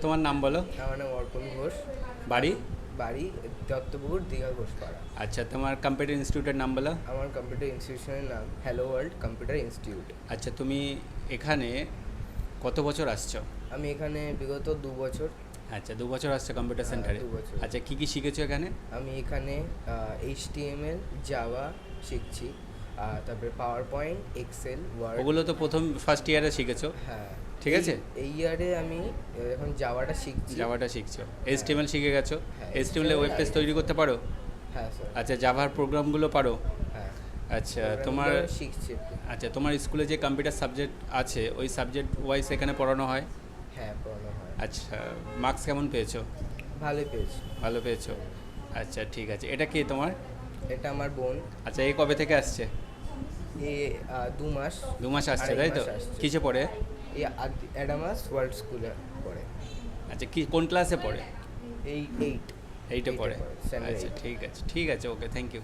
তোমার নাম বলো। আমার নাম অর্পণ ঘোষ। বাড়ি? বাড়ি দত্তপুকুর, দীঘা ঘোষপাড়া। আচ্ছা, তোমার কম্পিউটার ইনস্টিটিউটের নাম বলো। আমার কম্পিউটার ইনস্টিটিউশনের নাম হ্যালো ওয়ার্ল্ড কম্পিউটার ইনস্টিটিউট। আচ্ছা, তুমি এখানে কত বছর আসছো? আমি এখানে বিগত 2 বছর। আচ্ছা, 2 বছর আসছো কম্পিউটার হ্যাঁ, সেন্টারে। 2 বছর। আচ্ছা, কি কি শিখেছো এখানে? আমি এখানে HTML, জাভা শিখছি, তারপরে পাওয়ার পয়েন্ট, এক্সেল, ওয়ার্ড। ওগুলো তো প্রথম ফার্স্ট ইয়ারে শিখেছো, হ্যাঁ, ঠিক আছে। এই ইয়ারে আমি এখন জাভাটা শিখছি। জাভাটা শিখছো, HTML শিখে গেছো। হ্যাঁ, HTML এ ওয়েব পেজ তৈরি করতে পারো? হ্যাঁ স্যার। আচ্ছা, জাভার প্রোগ্রামগুলো পারো? হ্যাঁ, আচ্ছা, তোমার প্রোগ্রামিংটা শিখছি একটু। আচ্ছা, তোমার স্কুলে যে কম্পিউটার সাবজেক্ট আছে ওই সাবজেক্ট ওয়াইজ এখানে পড়ানো হয়? হ্যাঁ, পড়ানো হয়। আচ্ছা, মার্কস কেমন পেয়েছো? ভালোই পেয়েছি। ভালো পেয়েছো। আচ্ছা, ঠিক আছে। এটা কি তোমার? এটা আমার বোন। আচ্ছা, এই কবে থেকে আসছে? এ 2 মাস। 2 মাস আসছে, আড়াই তাই তো? মাস আসছে। কিসে পড়ে? এই অ্যাডামাস ওয়ার্ল্ড স্কুলে পড়ে। আচ্ছা, কি কোন ক্লাসে পড়ে? এই 8 এইটে পড়ে। standard আচ্ছা, 8 ঠিক আছে, ঠিক আছে, ওকে, থ্যাংক ইউ।